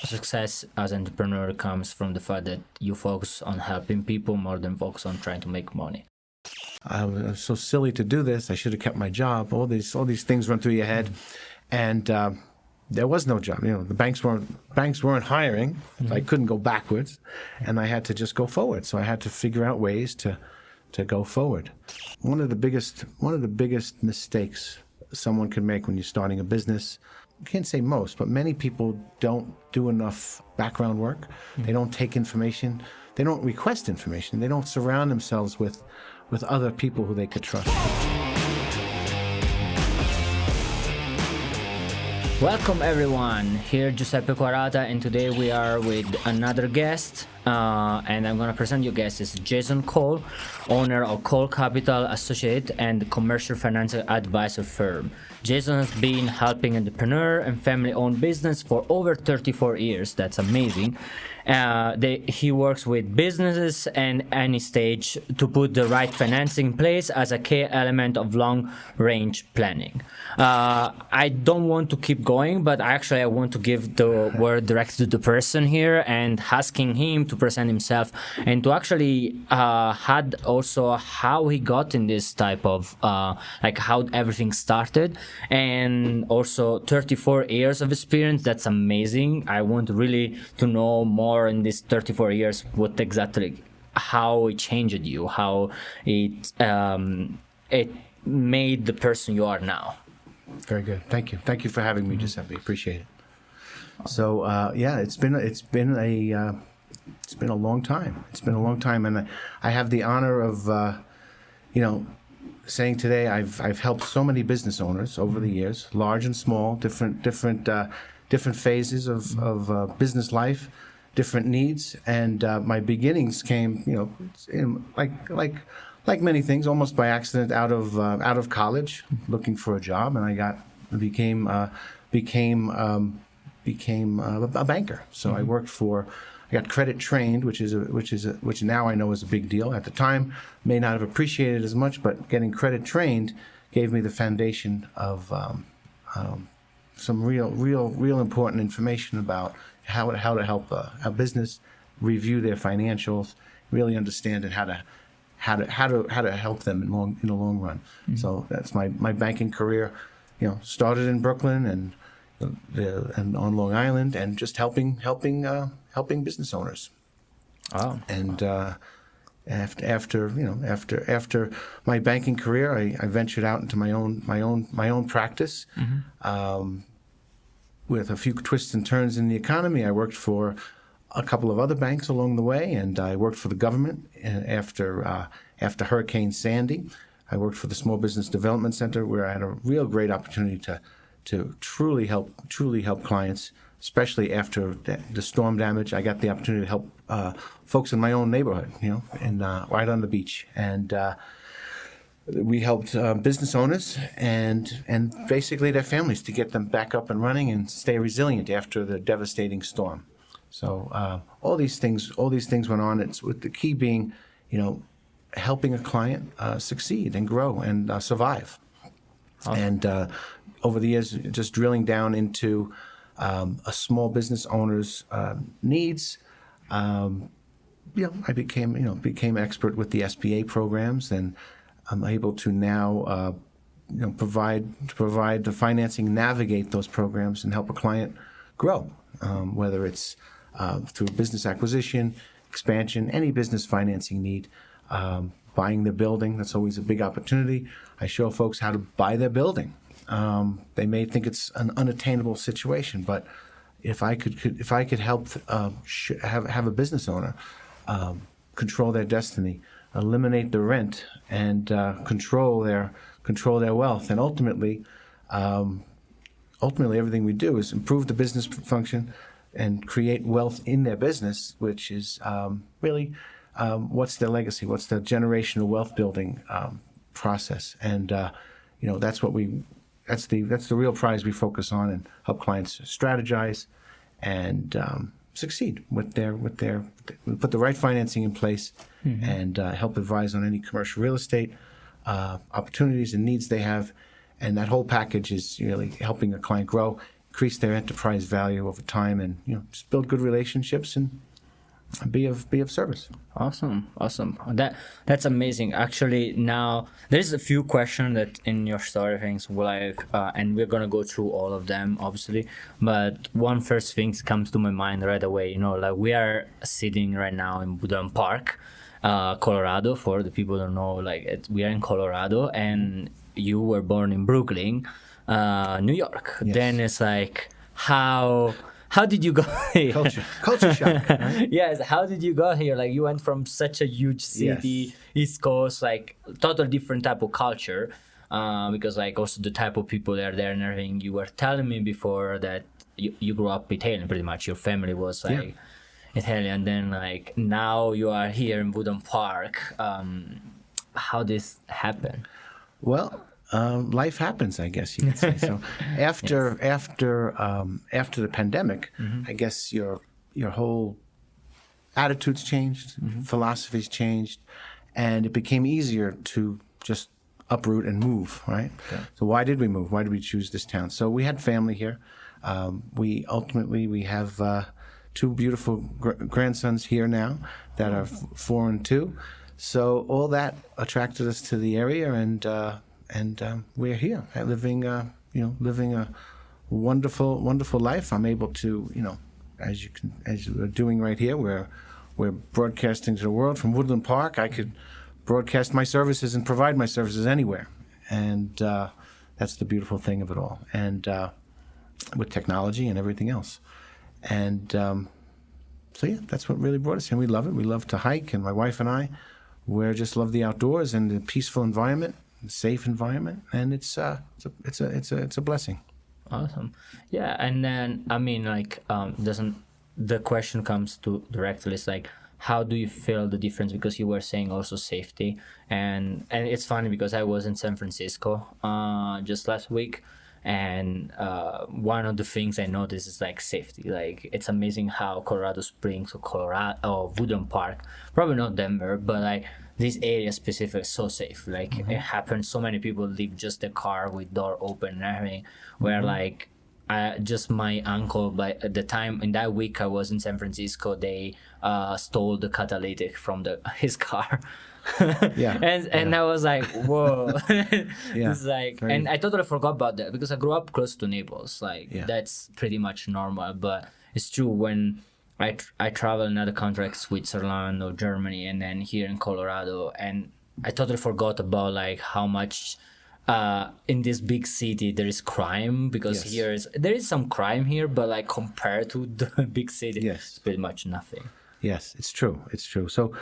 success as an entrepreneur comes from the fact that you focus on helping people more than focus on trying to make money. I was so silly to do this. I should have kept my job. All these things run through your head, and there was no job. The banks weren't hiring. So I couldn't go backwards, and I had to just go forward. So I had to figure out ways to go forward. One of the biggest mistakes someone can make when you're starting a business, I can't say most, but many people don't do enough background work. They don't take information. They don't request information. They don't surround themselves with other people who they could trust. Welcome everyone, here Giuseppe Quarata, and today we are with another guest, and I'm going to present you guest is Jason Kohl, owner of Kohl Capital Associate and commercial financial advisor firm. Jason has been helping entrepreneur and family-owned business for over 34 years. That's amazing. He works with businesses and any stage to put the right financing in place as a key element of long-range planning. I don't want to keep going, but actually I want to give the word direct to the person here and asking him to present himself and to actually had also how he got in this type of like how everything started, and also 34 years of experience. That's amazing. I want really to know more in these 34 years what exactly how it changed you, how it made the person you are now. Very good. Thank you for having me, Giuseppe. Appreciate it. So it's been a long time. And I have the honor of saying today I've helped so many business owners over the years, large and small, different phases of business life, different needs, and my beginnings came, like many things, almost by accident, out of college, looking for a job, and I became a banker. So I got credit trained, which now I know is a big deal. At the time, may not have appreciated as much, but getting credit trained gave me the foundation of some real important information about how to help a business review their financials, really understand it, how to help them in the long run. So that's my banking career. Started in Brooklyn and on Long Island, and just helping business owners. Oh. And after my banking career, I ventured out into my own practice. With a few twists and turns in the economy, I worked for a couple of other banks along the way, and I worked for the government after Hurricane Sandy. I worked for the Small Business Development Center, where I had a real great opportunity to truly help clients, especially after the storm damage. I got the opportunity to help folks in my own neighborhood, and right on the beach, and we helped business owners and basically their families to get them back up and running and stay resilient after the devastating storm. So all these things went on. It's with the key being, helping a client succeed and grow and survive. Awesome. And over the years, just drilling down into a small business owner's needs, I became expert with the SBA programs, and I'm able to now provide the financing, navigate those programs, and help a client grow, whether it's through business acquisition, expansion, any business financing need. Buying their building, that's always a big opportunity. I show folks how to buy their building. They may think it's an unattainable situation, but if I could help have a business owner control their destiny, eliminate the rent, and control their wealth, and ultimately everything we do is improve the business function and create wealth in their business, which is really what's their legacy, what's the generational wealth building process, and that's the real prize we focus on and help clients strategize and succeed with put the right financing in place, and help advise on any commercial real estate opportunities and needs they have, and that whole package is really helping a client grow, increase their enterprise value over time, and just build good relationships and be of service. Awesome. That's amazing. Actually, now there's a few questions that in your story things like, and we're gonna go through all of them, obviously. But one first thing comes to my mind right away. Like we are sitting right now in Woodland Park, Colorado. For the people who don't know, we are in Colorado, and you were born in Brooklyn, New York. Yes. Then it's like How did you go here? Culture shock. Right? Yes, how did you go here? Like you went from such a huge city, East Coast, like total different type of culture, because like also the type of people that are there and everything. You were telling me before that you grew up Italian pretty much. Your family was like Italian. Then like now you are here in Woodland Park. How this happen? Well, life happens, I guess you could say. So after the pandemic, I guess your whole attitudes changed, philosophies changed, and it became easier to just uproot and move, right? Okay. So why did we move? Why did we choose this town? So we had family here. We have two beautiful grandsons here now that are 4 and 2. So all that attracted us to the area, and we're here living a wonderful life. I'm able to, as we're doing right here, we're broadcasting to the world from Woodland Park. I could broadcast my services and provide my services anywhere, and that's the beautiful thing of it all. And with technology and everything else, and so that's what really brought us here. We love it. We love to hike, and my wife and I, we just love the outdoors and the peaceful environment. Safe environment, and it's a blessing. Awesome. Yeah, and then I mean, like, the question comes to directly, it's like, how do you feel the difference? Because you were saying also safety, and it's funny because I was in San Francisco just last week, and one of the things I noticed is like safety. Like it's amazing how Colorado Springs or Woodland Park, probably not Denver, but like this area specific is so safe. Like it happens, so many people leave just the car with door open and everything, where like just my uncle, by the time in that week I was in San Francisco, they stole the catalytic from his car. And I was like, whoa. It's like, and I totally forgot about that because I grew up close to Naples. Like that's pretty much normal, but it's true when I travel in other countries like Switzerland or Germany, and then here in Colorado, and I totally forgot about like how much in this big city there is crime, because there is some crime here, but like compared to the big city, it's pretty much nothing. Yes, it's true. So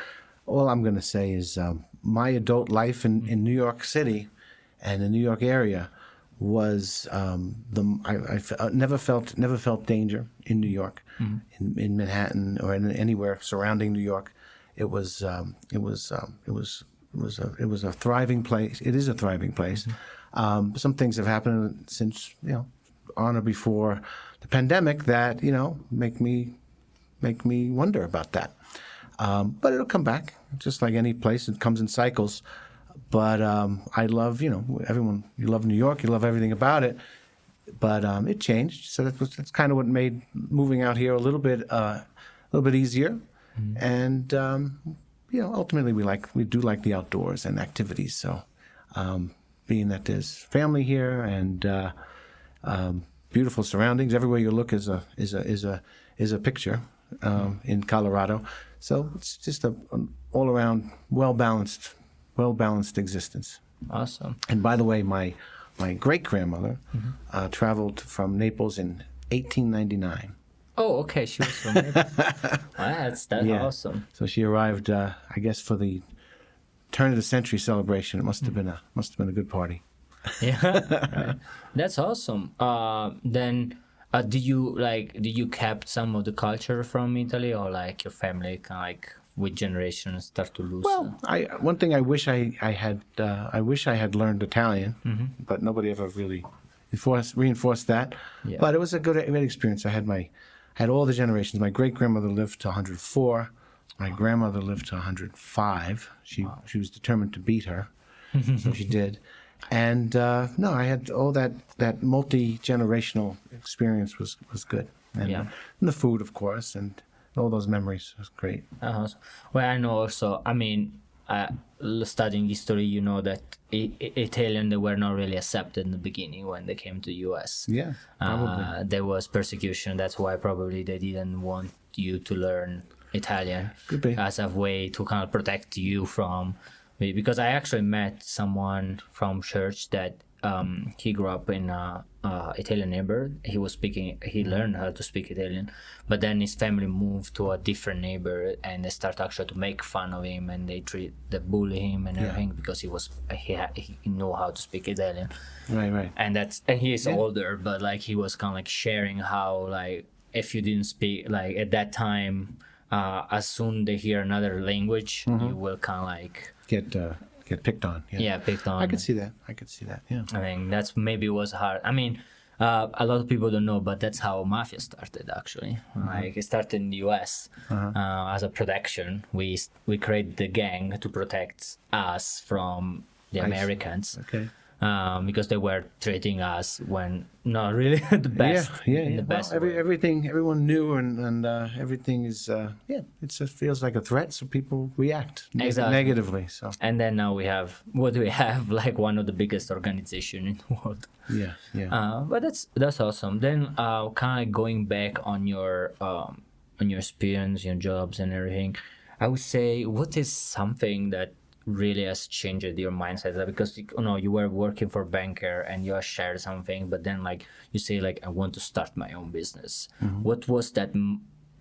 all I'm going to say is my adult life in New York City and the New York area was I never felt danger in New York, in Manhattan or anywhere surrounding New York. It was a thriving place. It is a thriving place. Some things have happened since on or before the pandemic that make me wonder about that. But it'll come back, just like any place. It comes in cycles. But I love, everyone. You love New York. You love everything about it. But it changed. So that's kind of what made moving out here a little bit easier. And ultimately we do like the outdoors and activities. So being that there's family here and beautiful surroundings, everywhere you look is a picture in Colorado. So it's just an all around well balanced existence. Awesome. And by the way, my great grandmother traveled from Naples in 1899. Oh, okay. She was from Naples. That's awesome. So she arrived, I guess, for the turn of the century celebration. It must have been a good party. Right. That's awesome. Then, did you kept some of the culture from Italy, or like your family kind of like with generations start to lose? Well, one thing I wish I had learned Italian, but nobody ever really reinforced that. Yeah. But it was a good experience. I had all the generations. My great grandmother lived to 104. My grandmother lived to 105. She was determined to beat her, so she did. And no, I had all that multi-generational experience was good. And, Yeah. and the food, of course, and all those memories was great. Well, I know also, I mean, studying history, you know that Italian, they were not really accepted in the beginning when they came to US. Yeah, probably. There was persecution. That's why probably they didn't want you to learn Italian Could be. as a way to kind of protect you from, because I actually met someone from church that he grew up in a Italian neighborhood. He learned how to speak Italian, but then his family moved to a different neighborhood, and they start actually to make fun of him, and they bully him and everything because he knew how to speak Italian. Right. And he is older, but like he was kind of like sharing how like if you didn't speak like at that time, as soon they hear another language, you will kind of like Get picked on. yeah, picked on. I could see that. Yeah. I think that's maybe was hard. I mean, a lot of people don't know, but that's how mafia started actually. Like it started in the U.S. As a protection. We created the gang to protect us from the Americans. Okay. Because they were treating us when not really the best. Yeah. The best Well, way. everyone knew, and everything is it just feels like a threat, so people react Exactly. negatively. So And then now we have what do we have? Like one of the biggest organization in the world. yeah. But that's awesome. Then kind of going back on your experience, your jobs and everything, I would say what is something that really has changed your mindset? Because you were working for a banker and you have shared something, but then like you say like I want to start my own business. What was that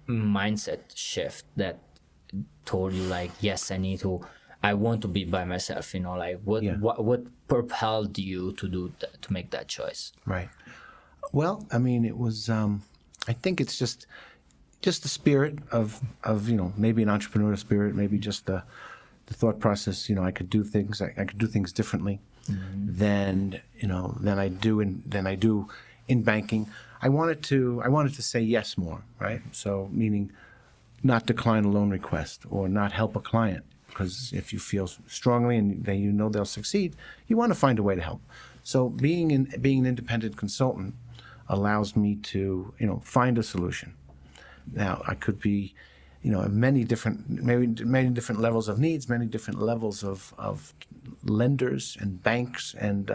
mindset shift that told you like yes, I want to be by myself? Like what propelled you to do that, to make that choice? Right. Well, I mean, it was. I think it's just the spirit of maybe an entrepreneurial spirit, maybe just the thought process. I could do things. I could do things differently than I do in banking. I wanted to say yes more, right? So meaning not decline a loan request or not help a client, because if you feel strongly and they'll succeed, you want to find a way to help. So being an independent consultant allows me to find a solution. Now I could be many different levels of needs, many different levels of lenders and banks and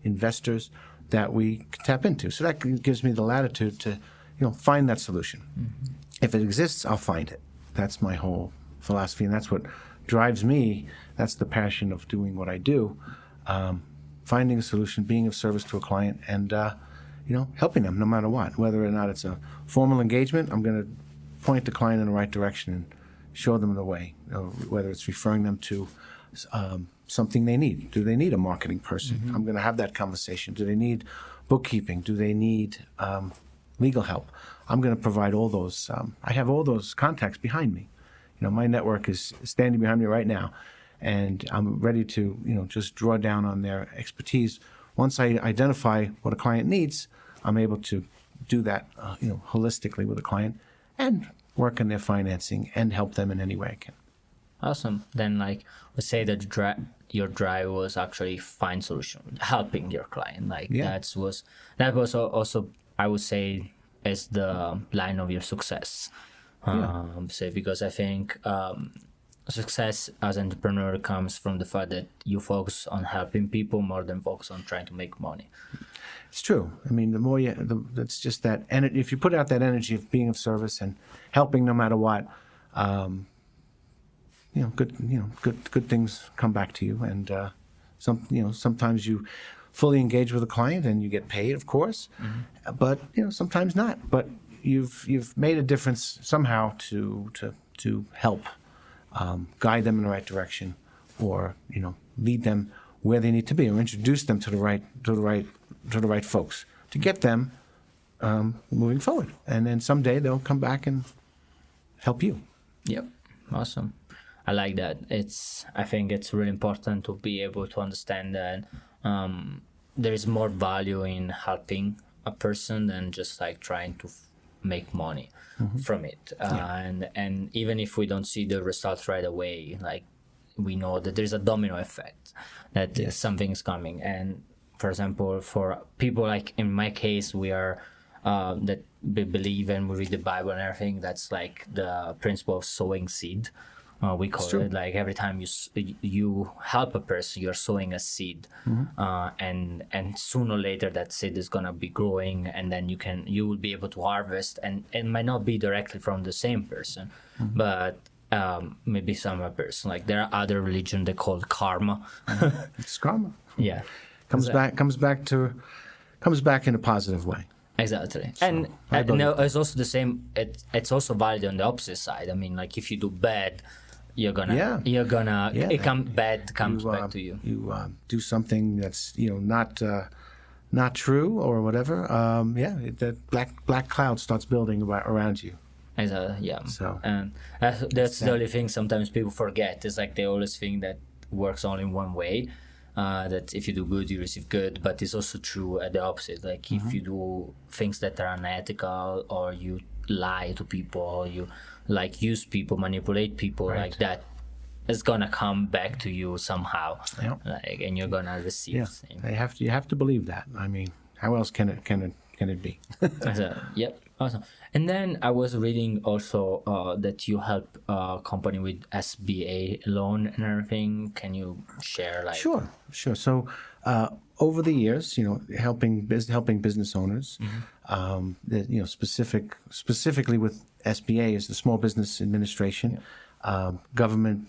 investors that we tap into. So that gives me the latitude to find that solution. If it exists, I'll find it. That's my whole philosophy, and that's what drives me. That's the passion of doing what I do, finding a solution, being of service to a client, and helping them no matter what. Whether or not it's a formal engagement, I'm going to point the client in the right direction and show them the way. Whether it's referring them to something they need. Do they need a marketing person? I'm going to have that conversation. Do they need bookkeeping? Do they need legal help? I'm going to provide all those. I have all those contacts behind me. My network is standing behind me right now, and I'm ready to just draw down on their expertise. Once I identify what a client needs, I'm able to do that holistically with a client and work on their financing and help them in any way I can. Awesome. Then let's say that your drive was actually find solution, helping your client. That was also I would say is the line of your success. Because I think success as an entrepreneur comes from the fact that you focus on helping people more than focus on trying to make money. It's true. I mean, the more that's just that. And if you put out that energy of being of service and helping no matter what, good things come back to you. And sometimes you fully engage with a client and you get paid, of course, but sometimes not. But you've made a difference somehow to help guide them in the right direction, or lead them where they need to be, or introduce them to the right folks to get them moving forward. And then someday they'll come back and help you. Yep. Awesome. I like that. I think it's really important to be able to understand that there is more value in helping a person than just trying to make money from it. And even if we don't see the results right away, we know that there's a domino effect, that something's coming. And for example, for people like in my case, we are that we believe and we read the Bible and everything. That's like the principle of sowing seed. We call it, like every time you help a person, you're sowing a seed, and sooner or later that seed is gonna be growing, and then you will be able to harvest, and it might not be directly from the same person, but maybe some other person. Like there are other religions they call karma. It's karma. Yeah, Comes back in a positive way. Exactly. And it's also the same. It's also valid on the opposite side. I mean, like if you do bad, bad comes back to you. You do something that's not true or whatever. That black cloud starts building around you. Exactly. Yeah. So and that's the only thing sometimes people forget. It's like they always think that works only in one way. That if you do good, you receive good, but it's also true at the opposite. Like if you do things that are unethical, or you lie to people, or you like use people, manipulate people, like that, it's gonna come back to you somehow. Yeah. Like, and you're gonna receive. Yeah. You have to believe that. I mean, how else can it be? Yep. Awesome. And then I was reading also that you help company with SBA loan and everything. Can you share like? Sure. So over the years, helping business owners, specifically with SBA is the Small Business Administration, government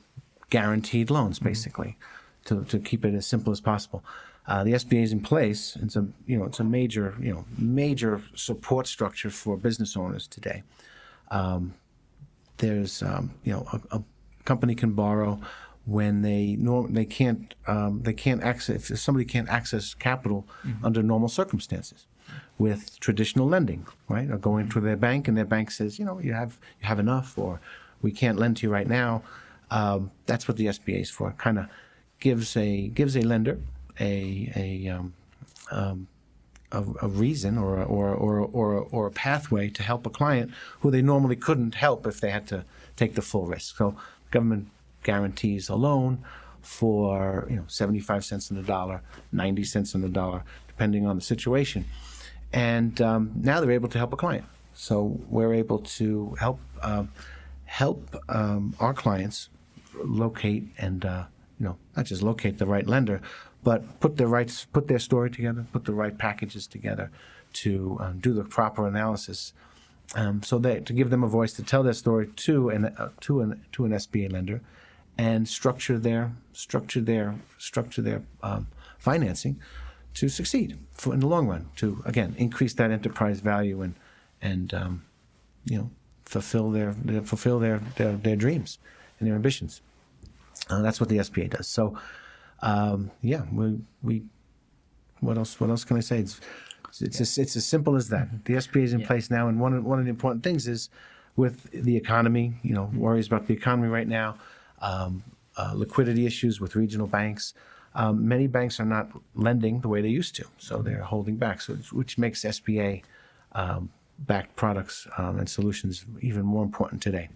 guaranteed loans, basically, to keep it as simple as possible. The SBA is in place. It's a major support structure for business owners today. There's a company can borrow when they can't access, if somebody can't access capital under normal circumstances with traditional lending, right? Or going to their bank and their bank says, you have enough, or we can't lend to you right now. That's what the SBA is for. Kind of gives a lender a reason or a pathway to help a client who they normally couldn't help if they had to take the full risk. So government guarantees a loan for 75 cents on the dollar, 90 cents on the dollar, depending on the situation. And now they're able to help a client. So we're able to help our clients locate and not just locate the right lender, but put their story together, put the right packages together to do the proper analysis, so to give them a voice to tell their story to an SBA lender, and structure their financing to succeed in the long run, to again increase that enterprise value and fulfill their dreams and their ambitions. That's what the SBA does. So, we what else can I say? It's as simple as that. The SBA is in place now, and one of the important things is with the economy. Worries about the economy right now, liquidity issues with regional banks. Many banks are not lending the way they used to, so they're holding back. So which makes SBA backed products and solutions even more important today.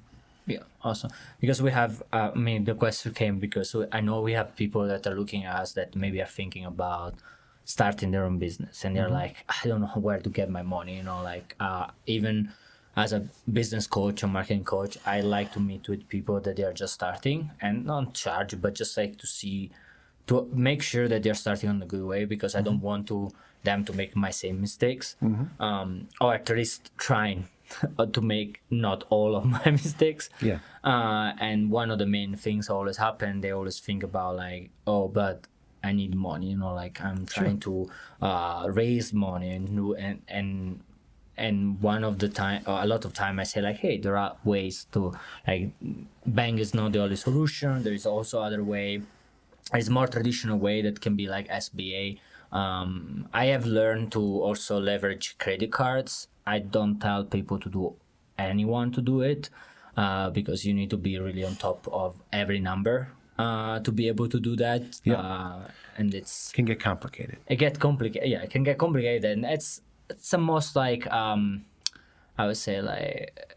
Yeah, awesome. Because we have, the question came because I know we have people that are looking at us that maybe are thinking about starting their own business, and they're like, I don't know where to get my money. Even as a business coach or marketing coach, I like to meet with people that they are just starting, and not charge, but just like to make sure that they're starting on a good way, because I don't want them to make my same mistakes, or at least trying to make not all of my mistakes. Yeah. And one of the main things always happen, they always think about like, oh, but I need money, like I'm trying to raise money and one of the time, a lot of time I say like, hey, there are ways to, like, bank is not the only solution. There is also other way. There's more traditional way that can be like SBA. I have learned to also leverage credit cards. I don't tell people to anyone to do it, because you need to be really on top of every number to be able to do that. Yeah. And it can get complicated. It can get complicated, and it's the most like I would say like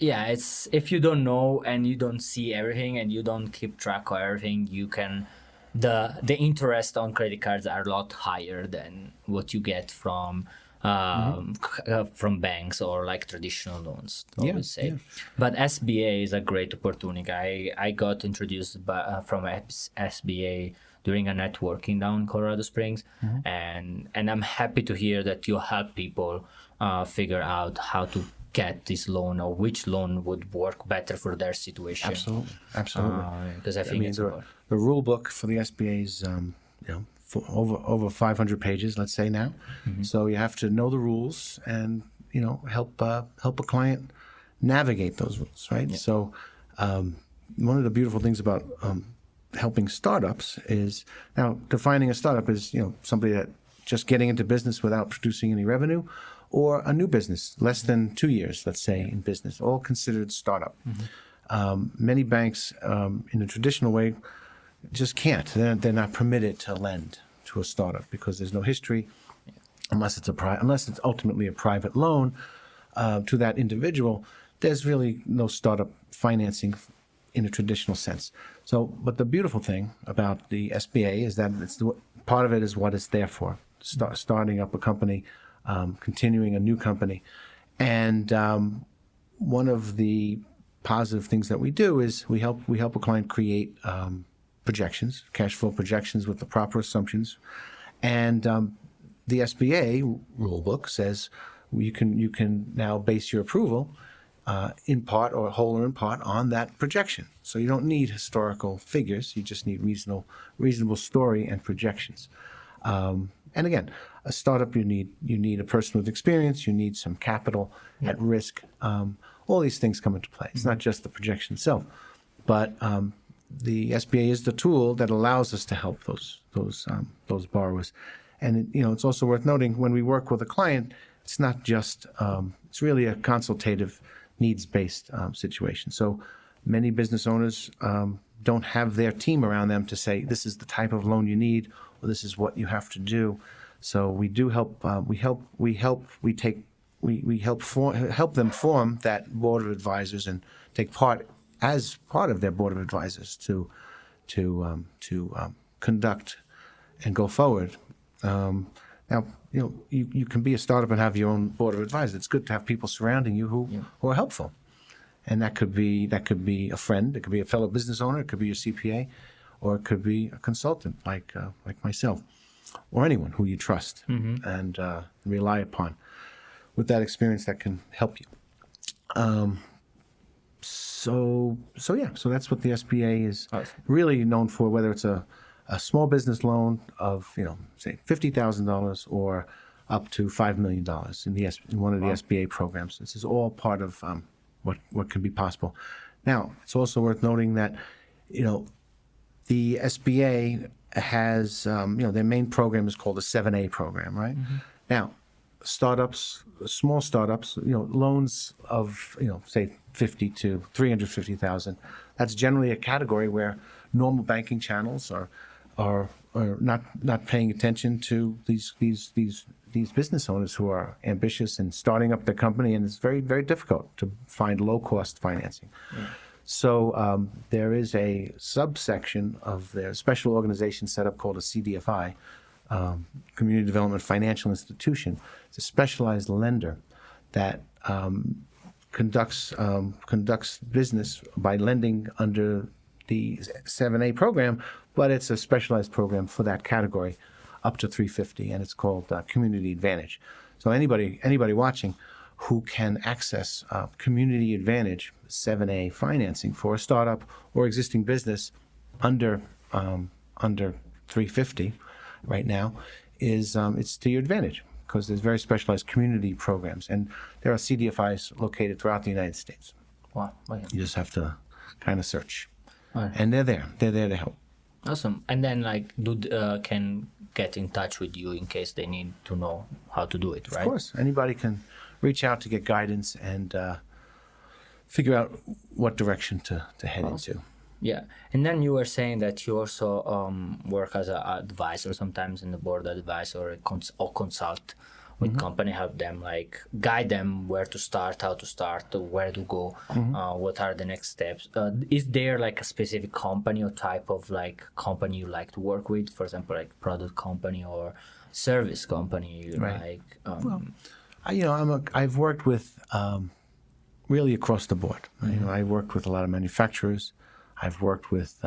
yeah, it's if you don't know and you don't see everything and you don't keep track of everything, you can the interest on credit cards are a lot higher than what you get from banks or like traditional loans, I Yeah, would say. yeah. But SBA is a great opportunity. I got introduced from SBA during a networking down in Colorado Springs, and I'm happy to hear that you help people figure out how to get this loan or which loan would work better for their situation. Absolutely, absolutely. Because I think it's important. The rule book for the SBA is, for over 500 pages, let's say now. So you have to know the rules and help a client navigate those rules, right? So one of the beautiful things about helping startups is now defining a startup is somebody that just getting into business without producing any revenue, or a new business, less than 2 years, let's say, in business, all considered startup. Many banks, in a traditional way, just can't. They're not permitted to lend to a startup because there's no history, unless it's ultimately a private loan to that individual. There's really no startup financing in a traditional sense. So, but the beautiful thing about the SBA is that part of it is what it's there for: starting up a company. Continuing a new company. And one of the positive things that we do is we help a client create projections, cash flow projections with the proper assumptions. And the SBA rulebook says you can now base your approval in part or whole or in part on that projection. So you don't need historical figures. You just need reasonable story and projections. And again, a startup, you need a person with experience, you need some capital at risk. All these things come into play. It's not just the projection itself, but the SBA is the tool that allows us to help those borrowers. And it's also worth noting when we work with a client, it's not just it's really a consultative, needs-based situation. So many business owners don't have their team around them to say this is the type of loan you need, or this is what you have to do. So we do help. Help them form that board of advisors and take part as part of their board of advisors to conduct and go forward. Now, you can be a startup and have your own board of advisors. It's good to have people surrounding you who are helpful, and that could be a friend, it could be a fellow business owner, it could be your CPA, or it could be a consultant like myself, or anyone who you trust and rely upon with that experience that can help you. So that's what the SBA is really known for, whether it's a small business loan of say $50,000 or up to $5 million in one of the SBA programs. This is all part of what can be possible. Now, it's also worth noting that the SBA has their main program is called the 7A program, right? Now, small startups, loans of say 50 to 350,000. That's generally a category where normal banking channels are not paying attention to these business owners who are ambitious and starting up their company, and it's very, very difficult to find low cost financing. So there is a subsection of their special organization set up called a CDFI, Community Development Financial Institution. It's a specialized lender that conducts business by lending under the 7A program, but it's a specialized program for that category up to 350, and it's called Community Advantage. So anybody watching who can access Community Advantage 7A financing for a startup or existing business under 350 right now is it's to your advantage, because there's very specialized community programs, and there are CDFIs located throughout the United States. Wow. You just have to kind of search. Right. And they're there to help. Awesome. And then can get in touch with you in case they need to know how to do it, right? Of course. Anybody can reach out to get guidance and figure out what direction to head into. Yeah. And then you were saying that you also work as an advisor sometimes in the board advisor or consult with company, help them like guide them where to start, how to start, where to go, what are the next steps. Is there like a specific company or type of like company you like to work with? For example, like product company or service company, Right. like I've worked with really across the board. I worked with a lot of manufacturers. I've worked with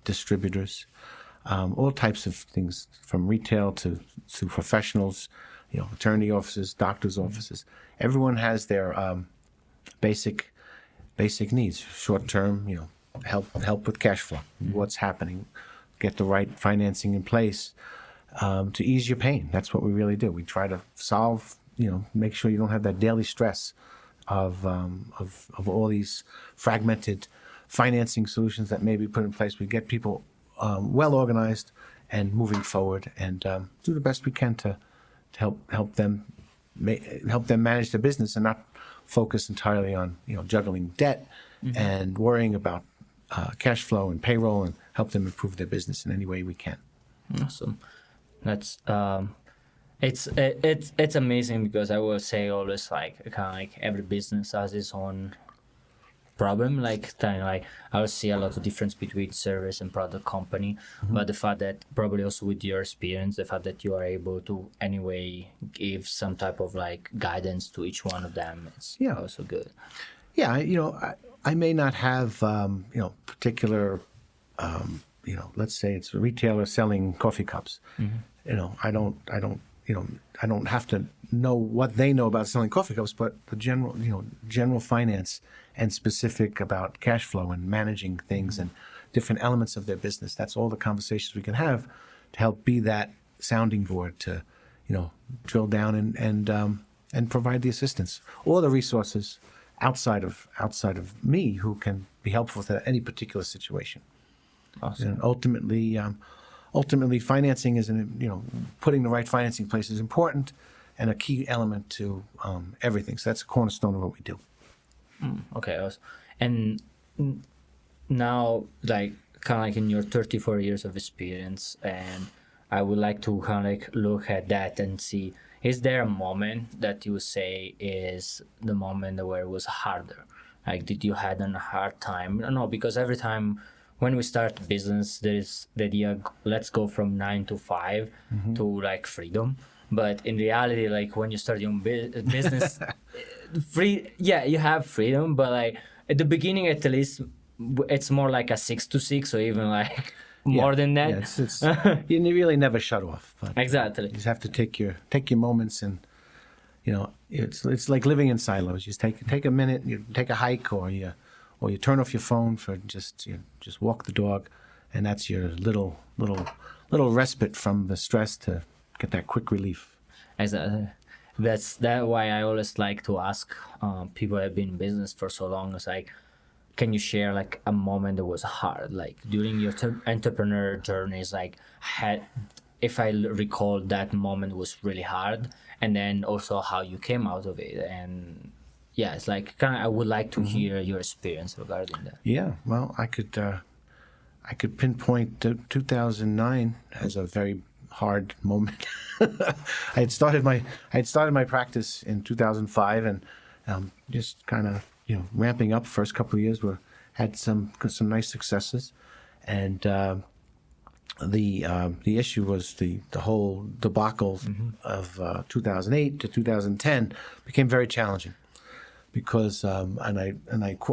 distributors, all types of things from retail to professionals, attorney offices, doctors' offices. Everyone has their basic needs. Short term, help with cash flow. What's happening? Get the right financing in place to ease your pain. That's what we really do. We try to solve, make sure you don't have that daily stress of all these fragmented financing solutions that may be put in place. We get people well organized and moving forward, and do the best we can to help them manage their business and not focus entirely on juggling debt and worrying about cash flow and payroll, and help them improve their business in any way we can. Awesome. That's it's amazing, because I will say always like kind of like every business has its own problem. Like I will see a lot of difference between service and product company, but the fact that probably also with your experience, the fact that you are able to anyway give some type of like guidance to each one of them, it's also good. Yeah, I may not have particular let's say it's a retailer selling coffee cups. I don't have to know what they know about selling coffee cups, but the general finance and specific about cash flow and managing things and different elements of their business. That's all the conversations we can have to help be that sounding board to, drill down and provide the assistance or the resources outside of me who can be helpful to any particular situation. Awesome. And ultimately, financing is putting the right financing in place is important and a key element to everything. So that's a cornerstone of what we do. Okay, awesome. And now, like kind of like in your 34 years of experience, and I would like to kind of like look at that and see, is there a moment that you would say is the moment where it was harder? Like, did you had a hard time? No, because every time when we start business, there is the idea, let's go from 9 to 5 to like freedom. But in reality, like when you start your own business, you have freedom, but like at the beginning, at least it's more like a 6 to 6 or even like more than that. Yeah, it's you really never shut off. But Exactly. you just have to take your moments, and it's like living in silos. You just take a minute, you take a hike, or you turn off your phone for just walk the dog, and that's your little respite from the stress to get that quick relief. Exactly. That's why I always like to ask people who have been in business for so long. It's like, can you share like a moment that was hard, like during your entrepreneur journeys? Like, if I recall, that moment was really hard, and then also how you came out of it. And yeah, it's like kind of I would like to hear your experience regarding that. Yeah, well, I could pinpoint 2009 as a very hard moment. I had started my practice in 2005, and just kind of ramping up. First couple of years had some nice successes, and the issue was the whole debacle of 2008 to 2010 became very challenging, because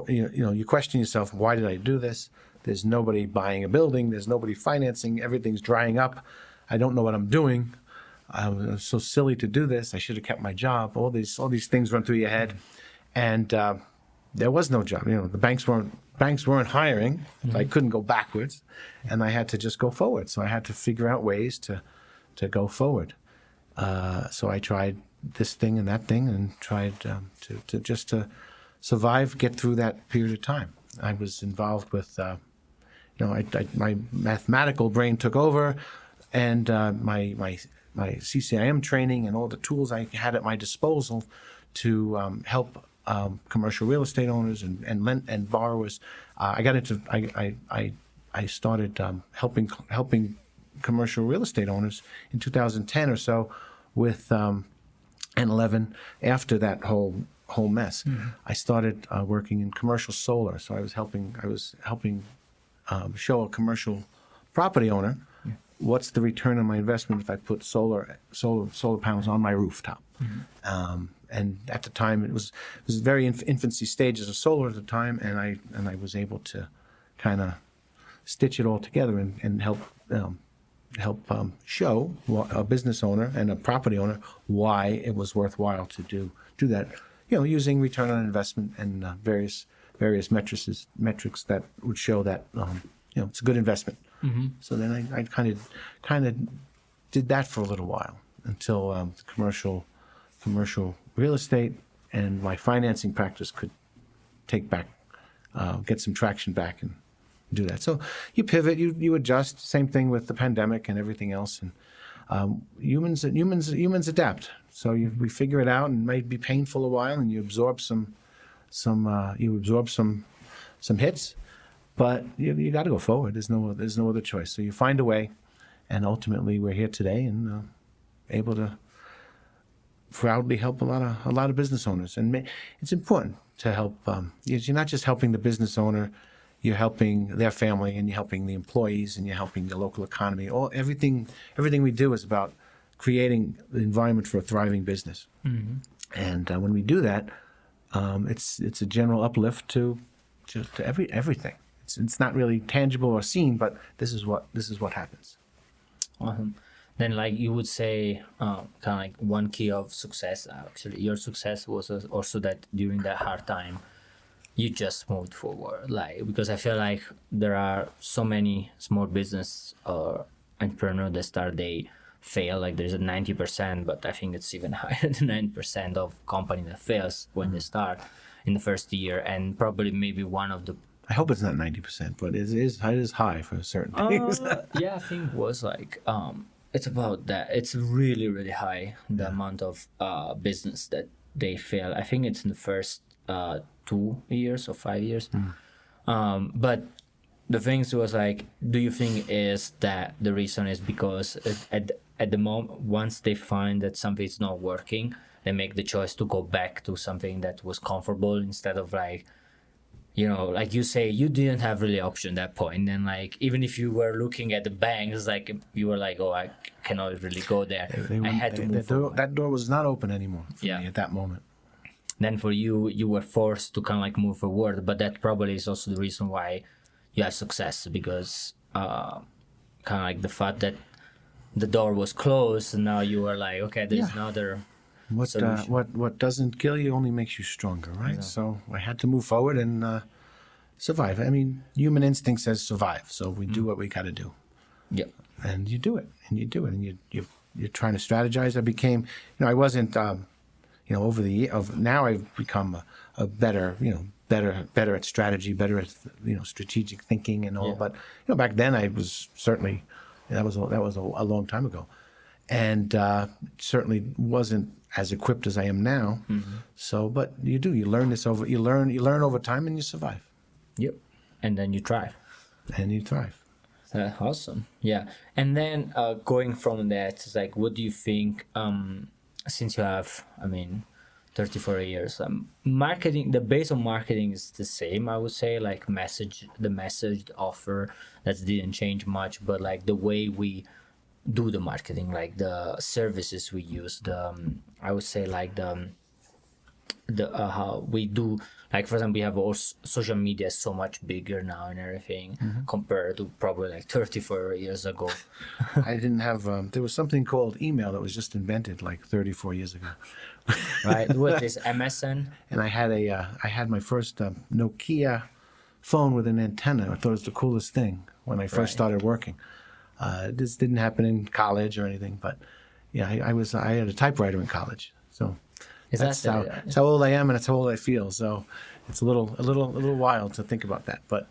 you question yourself, why did I do this? There's nobody buying a building. There's nobody financing. Everything's drying up. I don't know what I'm doing. I was so silly to do this. I should have kept my job. All these things run through your head, and there was no job. The banks weren't hiring. So I couldn't go backwards, and I had to just go forward. So I had to figure out ways to go forward. So I tried this thing and that thing, and tried to survive, get through that period of time. I was involved with, my mathematical brain took over, and my CCIM training and all the tools I had at my disposal to help commercial real estate owners and borrowers. I started helping commercial real estate owners in 2010 or so, with 9/11, after that whole mess, I started working in commercial solar. So I was helping show a commercial property owner what's the return on my investment if I put solar panels on my rooftop. And at the time, it was very infancy stages of solar at the time, and I was able to kind of stitch it all together and help show a business owner and a property owner why it was worthwhile to do that, using return on investment and various metrics that would show that it's a good investment. So then I kind of did that for a little while until commercial real estate and my financing practice could get some traction back and do that. So you pivot, you adjust. Same thing with the pandemic and everything else. And humans adapt. So we figure it out, and it may be painful a while, and you absorb some hits, but you got to go forward. There's no other choice. So you find a way, and ultimately we're here today and able to proudly help a lot of business owners. And it's important to help. You're not just helping the business owner. You're helping their family, and you're helping the employees, and you're helping the local economy. Everything we do is about creating the environment for a thriving business. And when we do that, it's a general uplift to everything. It's not really tangible or seen, but this is what happens. Awesome. Then, like you would say, kind of like one key of success. Actually, your success was also that during that hard time, you just moved forward. Like, because I feel like there are so many small business or entrepreneurs that start, they fail. Like there's a 90%, but I think it's even higher than 90% of company that fails when they start in the first year, and probably maybe one of the. I hope it's not 90%, but it is high for certain things. Yeah, I think it was like it's about that. It's really, really high, the amount of business that they fail. I think it's in the first 2 years or 5 years. But the thing was like, do you think is that the reason is because at the moment, once they find that something is not working, they make the choice to go back to something that was comfortable instead of like, like you say, you didn't have really option at that point. And like, even if you were looking at the banks, like you were like, oh, I cannot really go there. I had to move forward. That door was not open anymore for me at that moment. Then for you were forced to kind of like move forward, but that probably is also the reason why you have success, because kind of like the fact that the door was closed and now you were like, okay, there's another solution. What doesn't kill you only makes you stronger, right? So I had to move forward and survive. I mean, human instinct says survive, so we do what we got to do. Yep. And you do it, and you're trying to strategize. I became, I wasn't. Over the year now I've become a better at strategy, better at strategic thinking and all. But back then I was certainly that was a long time ago, and certainly wasn't as equipped as I am now. So, but you learn over time, and you survive. Yep, and then you thrive. Awesome. Yeah, and then going from that, it's like, what do you think? Since you have, 34 years, marketing, the base of marketing is the same, I would say, like the message, the offer, that didn't change much, but like the way we do the marketing, like the services we use, I would say like how we do, like for example, we have all social media is so much bigger now and everything compared to probably like 34 years ago. I didn't have, there was something called email that was just invented like 34 years ago. Right, what is MSN? And I had my first Nokia phone with an antenna. I thought it was the coolest thing when I first started working. This didn't happen in college or anything, but yeah, I had a typewriter in college, so. That's how old I am, and that's how old I feel. So it's a little wild to think about that, but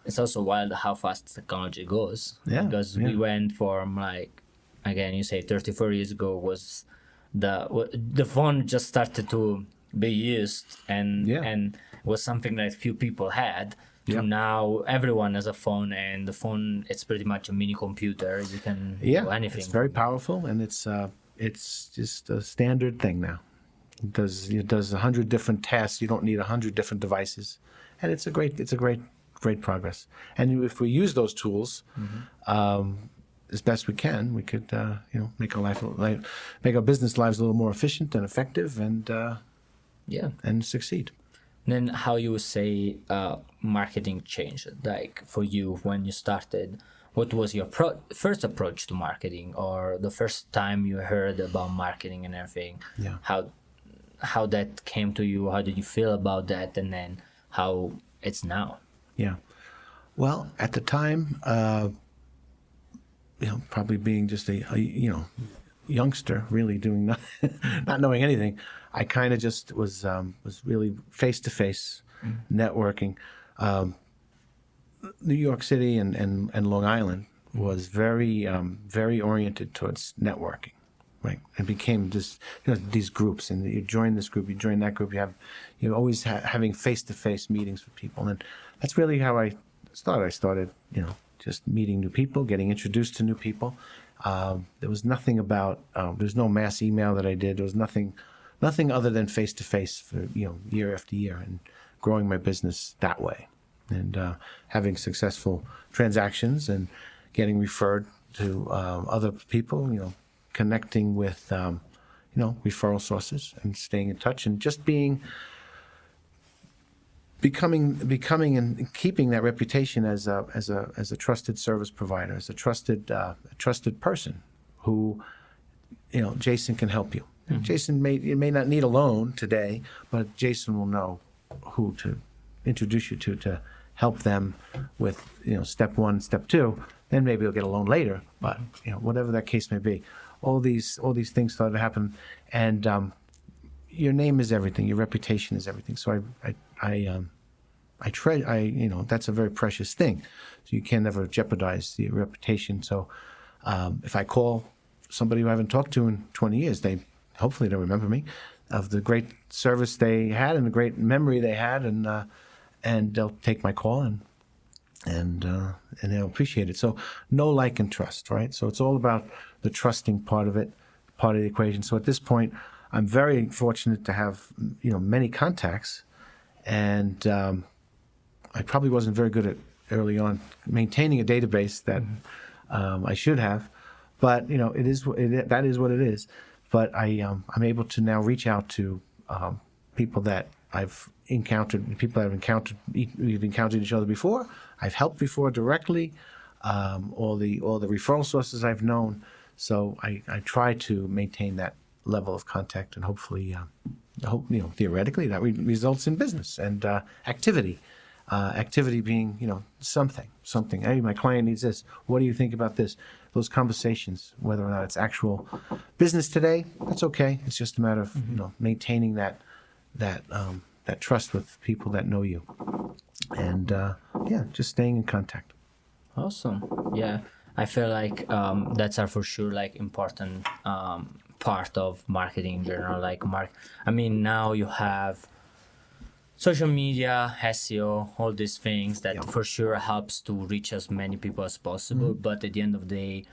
it's also wild how fast technology goes. Yeah, because we went from like, again, you say 34 years ago was the phone just started to be used and was something that few people had. To now everyone has a phone, and the phone, it's pretty much a mini computer. You can do anything. It's very powerful, and it's it's just a standard thing now. It does 100 different tasks. You don't need 100 different devices, and it's a great progress. And if we use those tools as best we can, we could make our business lives a little more efficient and effective, and succeed. Then how you would say marketing changed, like for you when you started? What was your first approach to marketing, or the first time you heard about marketing and everything? Yeah. How that came to you? How did you feel about that, and then how it's now? Yeah. Well, at the time, probably being just a youngster, really doing nothing, not knowing anything, I kind of just was really face-to-face networking. New York City and Long Island was very oriented towards networking, right? It became just these groups, and you join this group, you join that group. You're always having face-to-face meetings with people, and that's really how I started. I started, just meeting new people, getting introduced to new people. There was nothing about there's no mass email that I did. There was nothing other than face-to-face for year after year, and growing my business that way. And having successful transactions and getting referred to other people, connecting with, referral sources and staying in touch, and just becoming and keeping that reputation as a trusted service provider, as a trusted person who, Jason can help you. Mm-hmm. Jason may not need a loan today, but Jason will know who to introduce you to help them with step one, step two. Then maybe they'll get a loan later, but whatever that case may be, all these things started to happen, and your name is everything, your reputation is everything. So that's a very precious thing. So you can never jeopardize your reputation. So if I call somebody who I haven't talked to in 20 years, hopefully they'll remember me, of the great service they had and the great memory they had, and they'll take my call and they'll appreciate it. So know, like, and trust, right? So it's all about the trusting part of the equation. So at this point, I'm very fortunate to have many contacts, and I probably wasn't very good at early on maintaining a database that I should have, but that is what it is. But I'm able to now reach out to people that I've encountered, we've encountered each other before. I've helped before directly, all the referral sources I've known. So I try to maintain that level of contact, and hopefully, theoretically, that results in business and activity. Activity being, something. Hey, my client needs this. What do you think about this? Those conversations, whether or not it's actual business today, that's okay. It's just a matter of maintaining that trust with people that know you, and just staying in contact. Awesome. Yeah, I feel like that's for sure important part of marketing in general. Now you have social media, SEO, all these things that for sure helps to reach as many people as possible. Mm-hmm. But at the end of the day,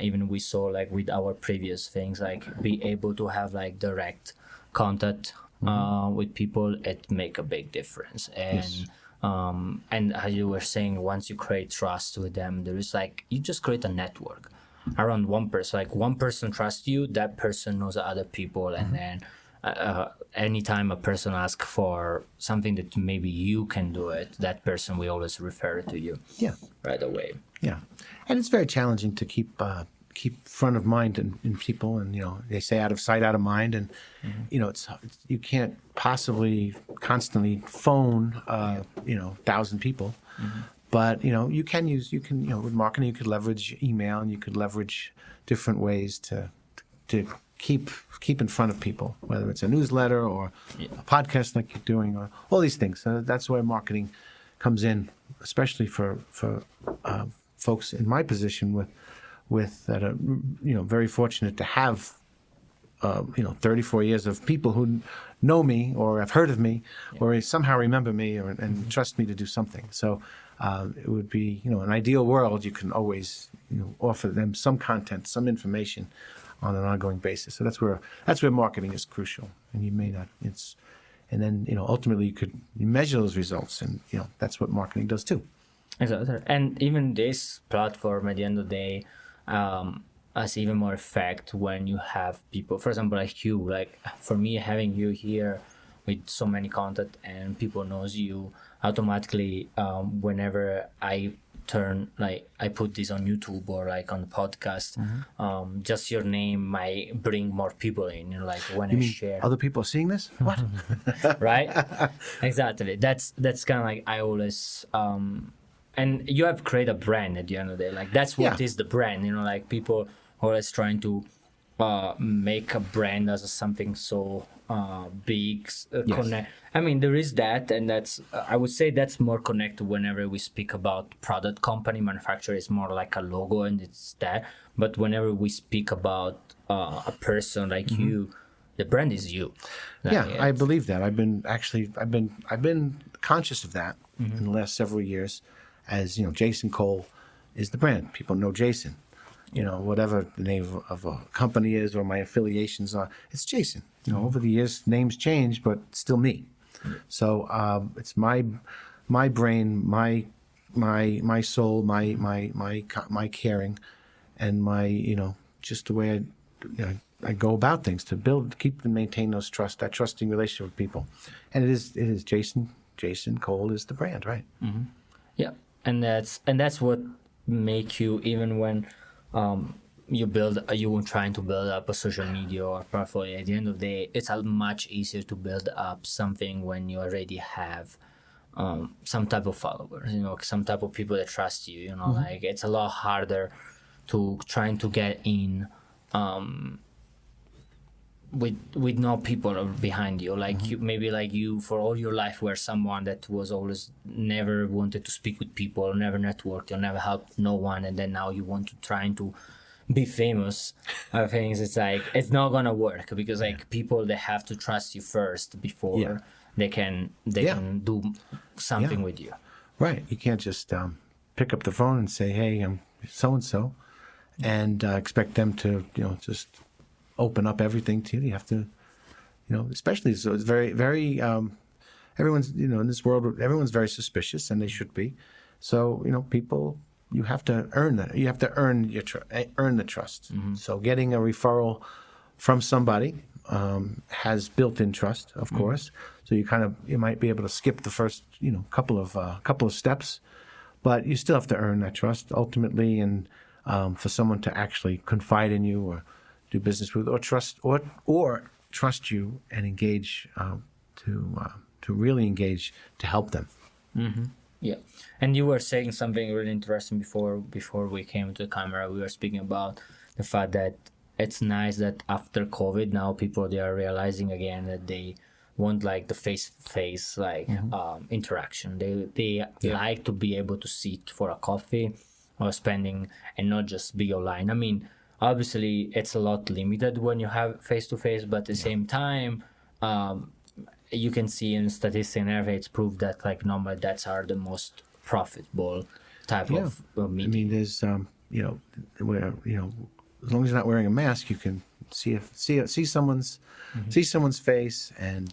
even we saw with our previous things, be able to have direct contact with people, it make a big difference. And yes. And as you were saying, once you create trust with them, there is you just create a network around one person. One person trusts you, that person knows other people, and then anytime a person asks for something that maybe you can do it, that person will always refer it to you. Yeah, right away. Yeah, and it's very challenging to keep front of mind in people, and they say out of sight, out of mind, and it's you can't possibly constantly phone 1,000 people, but you can with marketing you could leverage email, and you could leverage different ways to keep in front of people, whether it's a newsletter or a podcast like you're doing, or all these things. So that's where marketing comes in, especially for folks in my position with that are very fortunate to have 34 years of people who know me or have heard of me or somehow remember me and trust me to do something. So it would be an ideal world. You can always offer them some content, some information on an ongoing basis. So that's where marketing is crucial. And you may not. And then ultimately you measure those results, and that's what marketing does too. Exactly. And even this platform, at the end of the day, has even more effect when you have people, for example, like you. Like for me, having you here with so many content and people knows you automatically. Whenever I put this on YouTube or like on the podcast, just your name might bring more people in. Like when I share, Other people are seeing this. What? right? Exactly. That's kind of like I always. And you have created a brand at the end of the day. Like that's what is the brand. Like people always trying to make a brand as something so big. Connect. I mean, there is that, and that's I would say that's more connected whenever we speak about product company. Manufacturer is more like a logo, and it's that. But whenever we speak about a person like you, the brand is you. Like, I believe that. I've been conscious of that in the last several years. As Jason Kohl is the brand. People know Jason. Whatever the name of a company is or my affiliations are, it's Jason. Over the years, names change, but still me. So it's my brain, my soul, my caring, and my just the way I go about things to keep and maintain that trusting relationship with people. And it is Jason. Jason Kohl is the brand, right? Mm-hmm. Yeah, and that's what make you, even when you were trying to build up a social media or portfolio. At the end of the day, it's much easier to build up something when you already have some type of followers. Some type of people that trust you. Like it's a lot harder to trying to get in. With no people behind you, like you, maybe like you for all your life were someone that was always never wanted to speak with people, never networked, or never helped no one, and then now you want to trying to be famous. I think it's like it's not gonna work because like people, they have to trust you first before they can do something with you. Right. You can't just pick up the phone and say, "Hey, I'm so and so," and expect them to just open up everything to you. You have to, especially so it's very, very, everyone's, in this world, everyone's very suspicious, and they should be. So, people, you have to earn that. You have to earn earn the trust. So getting a referral from somebody has built-in trust, of course. So you might be able to skip the first, couple of steps, but you still have to earn that trust ultimately, and for someone to actually confide in you or do business with, or trust you and engage to really engage to help them. Yeah, and you were saying something really interesting before we came to the camera. We were speaking about the fact that it's nice that after COVID now people, they are realizing again that they want like the face-to-face interaction. They like to be able to sit for a coffee or spending and not just be online. I mean, obviously, it's a lot limited when you have face-to-face, but at the same time, you can see in statistics and everything, it's proved that like normally that's are the most profitable type of meeting. I mean, there's where as long as you're not wearing a mask, you can see someone's face, and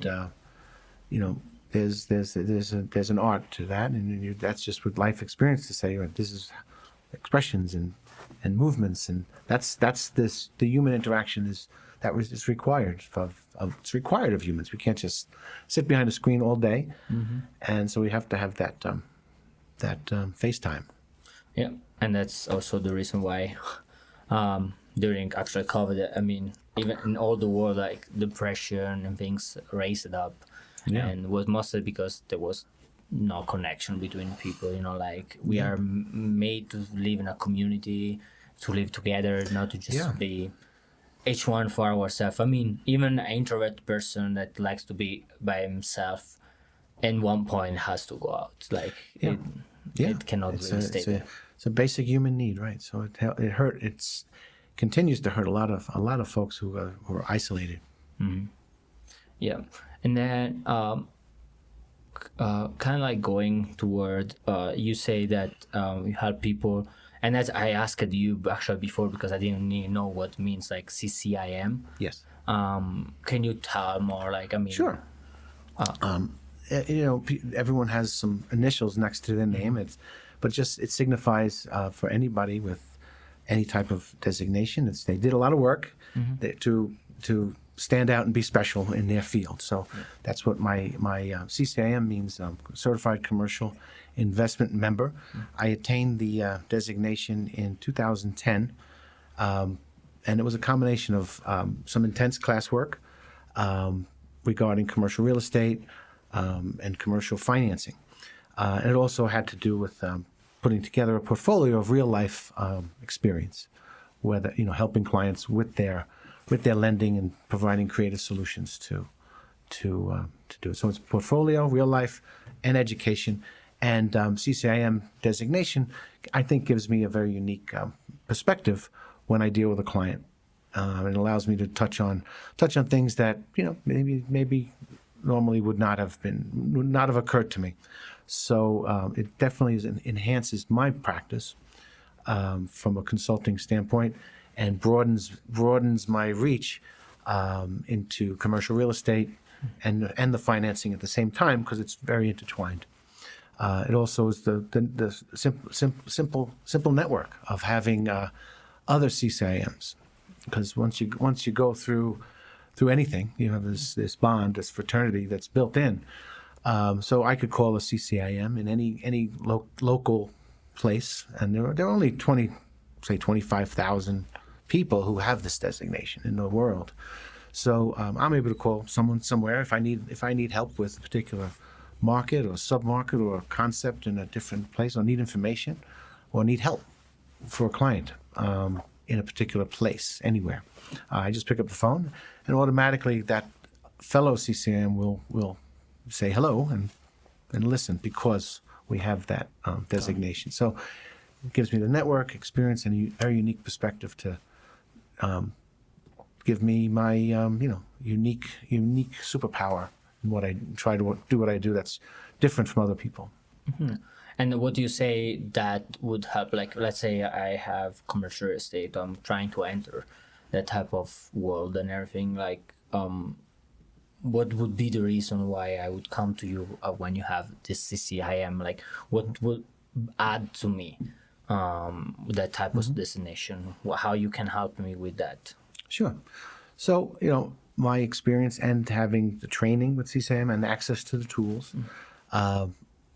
there's an art to that, and that's just with life experience to say this is expressions and movements, and that's the human interaction is required it's required of humans. We can't just sit behind a screen all day, and so we have to have that FaceTime. Yeah, and that's also the reason why during actually COVID, I mean, even in all the world, like depression and things raised up, and was mostly because there was no connection between people. Like we are made to live in a community, to live together, not to just be each one for ourselves. I mean, even an introvert person that likes to be by himself, at one point has to go out. Like it cannot really stay there. It's a basic human need, right? So it continues to hurt a lot of folks who are isolated. Yeah, and then kind of like going toward, you say that you help people And as I asked you actually before because I didn't even know what means like CCIM. Yes. Can you tell more? Like, I mean, Sure. Everyone has some initials next to their name. But just it signifies for anybody with any type of designation. They did a lot of work to stand out and be special in their field. So that's what my CCIM means, Certified Commercial Investment Member. I attained the designation in 2010, and it was a combination of some intense classwork regarding commercial real estate and commercial financing. And it also had to do with putting together a portfolio of real-life experience, whether helping clients with their lending and providing creative solutions to do it. So it's portfolio, real life, and education. And CCIM designation, I think, gives me a very unique perspective when I deal with a client. It allows me to touch on things that maybe normally would not have occurred to me. So it definitely enhances my practice from a consulting standpoint, and broadens my reach into commercial real estate and the financing at the same time, because it's very intertwined. It also is the simple network of having other CCIMs, because once you go through anything, you have this bond, this fraternity that's built in. So I could call a CCIM in any local place, and there are only 25,000 people who have this designation in the world. So I'm able to call someone somewhere if I need help with a particular market or submarket or a concept in a different place, or need information, or need help for a client in a particular place anywhere. I just pick up the phone, and automatically that fellow CCIM will say hello and listen, because we have that designation. So it gives me the network experience and a very unique perspective to give me my unique superpower in what I try to do. What I do that's different from other people. Mm-hmm. And what do you say that would help? Like, let's say I have commercial real estate. I'm trying to enter that type of world and everything. Like, what would be the reason why I would come to you when you have this CCIM? Like, what would add to me that type of destination? How you can help me with that? Sure. So, my experience and having the training with CCIM and access to the tools.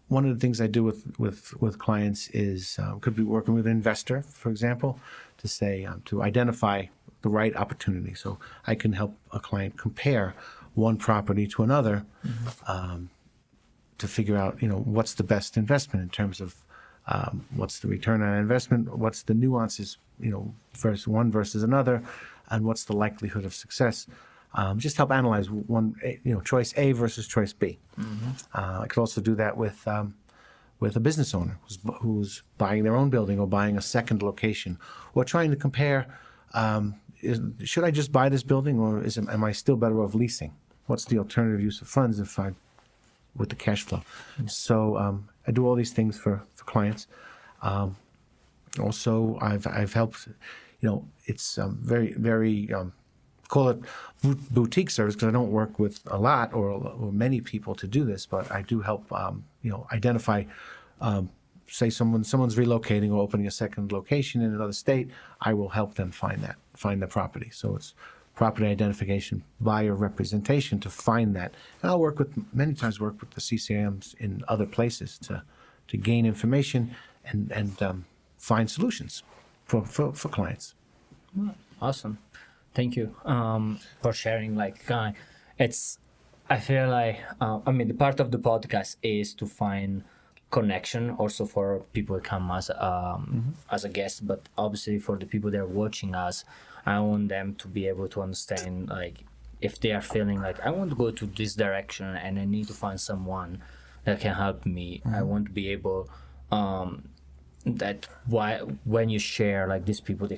One of the things I do with clients is could be working with an investor, for example, to identify the right opportunity. So I can help a client compare one property to another to figure out what's the best investment in terms of what's the return on investment, what's the nuances versus one versus another, and what's the likelihood of success. Just help analyze choice A versus choice B. I could also do that with a business owner who's buying their own building or buying a second location, or trying to compare, should I just buy this building, or am I still better off leasing? What's the alternative use of funds with the cash flow? So I do all these things for clients. Also, I've helped. It's very very call it boutique service, because I don't work with a lot or many people to do this, but I do help identify. Say someone's relocating or opening a second location in another state, I will help them find the property. So it's property identification, buyer representation to find that. And I'll many times work with the CCIMs in other places to gain information and find solutions for clients. Awesome. Thank you for sharing. I feel like, the part of the podcast is to find connection also for people to come as a guest, but obviously for the people that are watching us, I want them to be able to understand, like, if they are feeling like I want to go to this direction and I need to find someone that can help me. I want to be able that why when you share like these people, they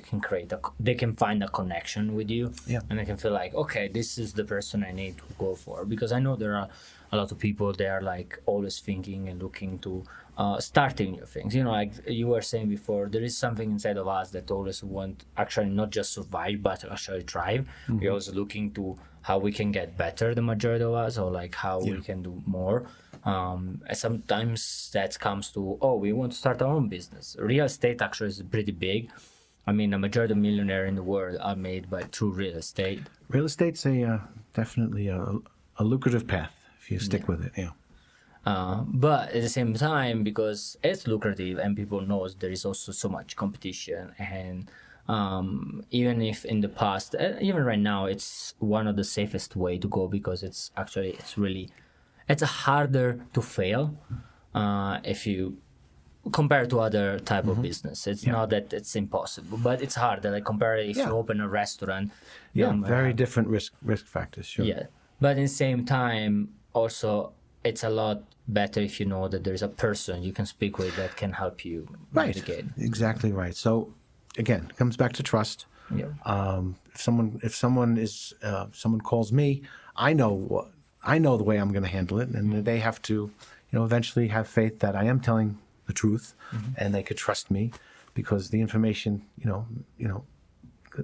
can find a connection with you, and they can feel like, okay, this is the person I need to go for, because I know there are a lot of people, they are like always thinking and looking to starting new things, like you were saying before, there is something inside of us that always want actually not just survive but actually thrive. We're also looking to how we can get better, the majority of us, or like how we can do more. And sometimes that comes to, we want to start our own business. Real estate actually is pretty big. I mean, the majority of millionaires in the world are made through real estate. Real estate's definitely a lucrative path if you stick with it. But at the same time, because it's lucrative and people know there is also so much competition, and even if in the past, even right now, it's one of the safest way to go, because it's harder to fail if you compare to other type of business. It's not that it's impossible, but it's harder. Like compare if you open a restaurant. Very different risk factors. Sure. Yeah, but at the same time, also it's a lot better if you know that there's a person you can speak with that can help you navigate. Exactly right. So again, it comes back to trust. If someone calls me, I know the way I'm going to handle it, and they have to, eventually have faith that I am telling the truth, and they could trust me, because the information,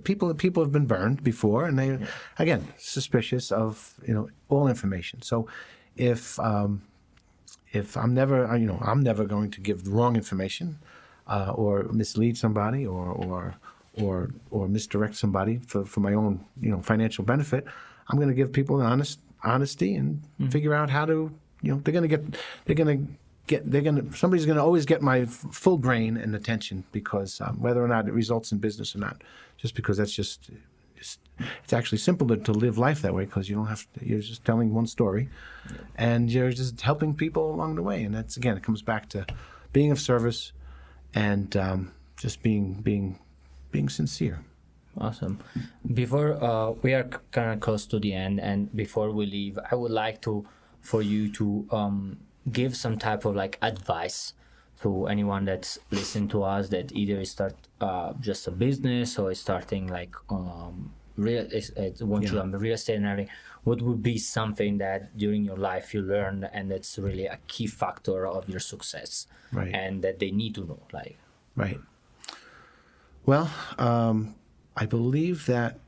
people have been burned before, and they, again, suspicious of all information. So if I'm never going to give the wrong information, or mislead somebody, or misdirect somebody for my own financial benefit. I'm going to give people honesty and figure out how to somebody's going to always get my full brain and attention, because whether or not it results in business or not, just because that's just it's actually simpler to live life that way, because you're just telling one story, and you're just helping people along the way. And that's, again, it comes back to being of service and just being sincere. Awesome. Before we are kind of close to the end, and before we leave, I would like for you to give some type of like advice to anyone that's listening to us that either start just a business or is starting like real estate and everything. What would be something that during your life you learned and that's really a key factor of your success, and that they need to know? Right. Well, I believe that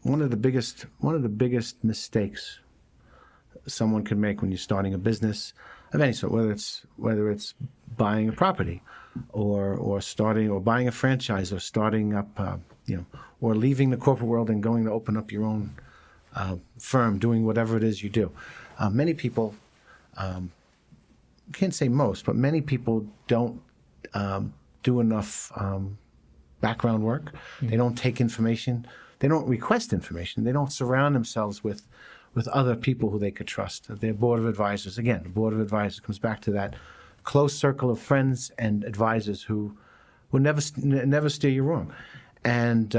one of the biggest mistakes someone can make when you're starting a business of any sort, whether it's buying a property, or buying a franchise, or starting up, or leaving the corporate world and going to open up your own firm, doing whatever it is you do. Many people, can't say most, but many people don't do enough background work. They don't take information. They don't request information. They don't surround themselves with other people who they could trust. Their board of advisors. Again, the board of advisors comes back to that close circle of friends and advisors who will never steer you wrong. And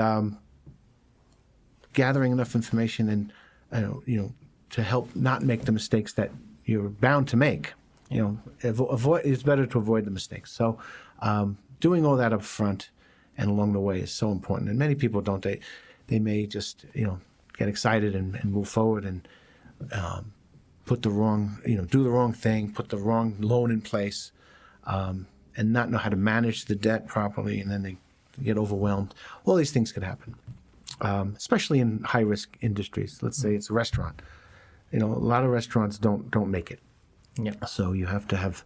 gathering enough information and to help not make the mistakes that you're bound to make. It's better to avoid the mistakes. So doing all that up front and along the way is so important. And many people don't. They may just get excited and move forward and put the wrong, do the wrong thing, put the wrong loan in place, and not know how to manage the debt properly, and then they get overwhelmed. All these things could happen, especially in high-risk industries. Let's say it's a restaurant. A lot of restaurants don't make it. Yeah. So you have to have,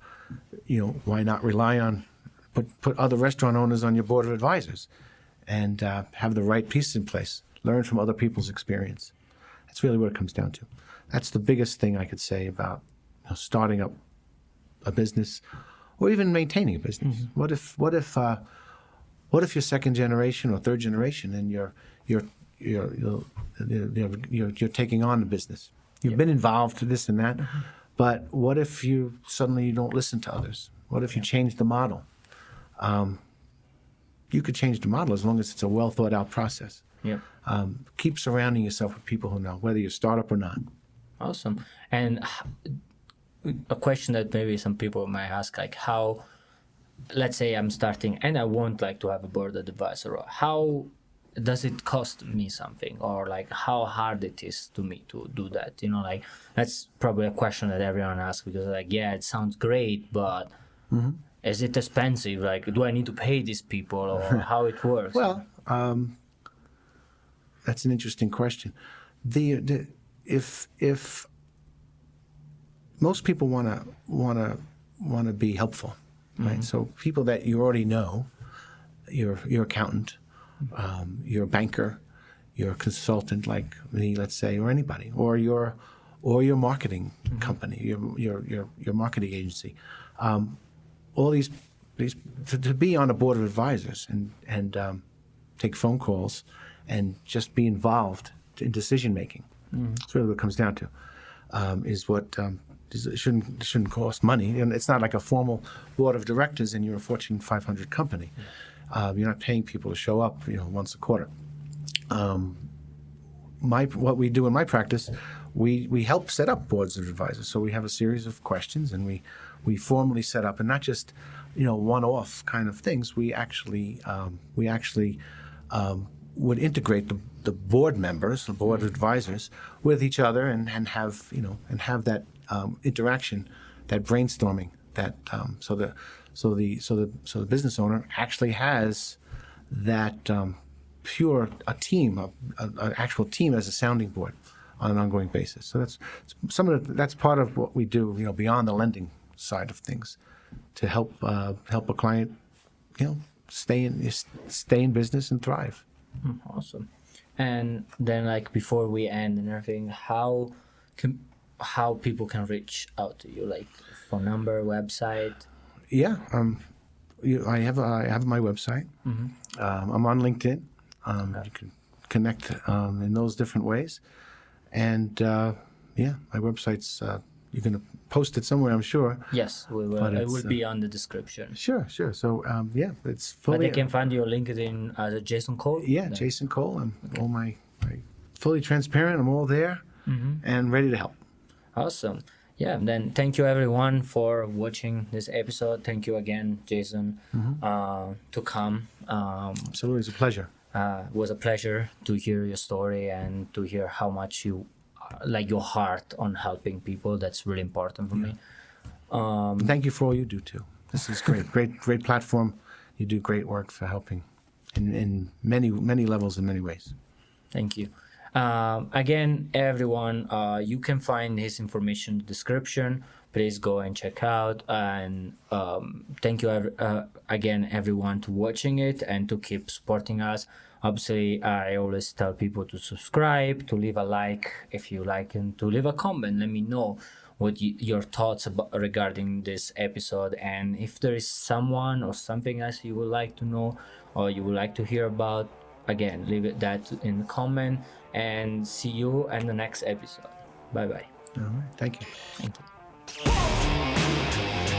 why not rely on, put other restaurant owners on your board of advisors, and have the right pieces in place. Learn from other people's experience. That's really what it comes down to. That's the biggest thing I could say about starting up a business, or even maintaining a business. Mm-hmm. What if you're second generation or third generation, and you're taking on the business? You've been involved to this and that, but what if you suddenly don't listen to others? What if you change the model? You could change the model as long as it's a well thought out process. Yeah. Keep surrounding yourself with people who know, whether you start up or not. Awesome. And a question that maybe some people might ask, like, how let's say I'm starting and I want like to have a board advisor, how does it cost me something, or like how hard it is to me to do that? Like that's probably a question that everyone asks, because like, yeah, it sounds great, but is it expensive? Like, do I need to pay these people, or how it works? Well, that's an interesting question. If most people want to be helpful, right? So people that you already know, your accountant, your banker, your consultant like me, let's say, or anybody, or your marketing company, your marketing agency, all these to be on a board of advisors and take phone calls and just be involved in decision making. That's really what it comes down to. Is what it shouldn't cost money, and it's not like a formal board of directors and you're a Fortune 500 company. You're not paying people to show up, once a quarter. What we do in my practice, we help set up boards of advisors. So we have a series of questions, and we formally set up, and not just one-off kind of things. We actually would integrate the board members, the board advisors, with each other, and have that interaction, that brainstorming, that so the business owner actually has that an actual team as a sounding board on an ongoing basis. So that's part of what we do, beyond the lending side of things, to help a client, stay in business and thrive. Awesome. And then, like, before we end and everything, how people can reach out to you, like phone number, website? Yeah, I have my website. I'm on LinkedIn. You can connect in those different ways, and my website's. You're going to post it somewhere, I'm sure. Yes, we will. It will be on the description. Sure. So it's fully. But they can find your LinkedIn as Jason Kohl. Yeah, Jason Kohl. I'm all my fully transparent. I'm all there and ready to help. Awesome. Yeah. Then thank you everyone for watching this episode. Thank you again, Jason, to come. Absolutely, it's a pleasure. It was a pleasure to hear your story and to hear how much you. Like your heart on helping people. That's really important for me. Thank you for all you do too. This is great platform. You do great work for helping in many levels, in many ways. Thank you. Again, everyone, you can find his information in the description. Please go and check out. And thank you again, everyone, to watching it and to keep supporting us. Obviously, I always tell people to subscribe, to leave a like if you like, and to leave a comment. Let me know what your thoughts regarding this episode, and if there is someone or something else you would like to know or you would like to hear about. Again, leave that in the comment, and see you in the next episode. Bye bye. All right. Thank you. Thank you.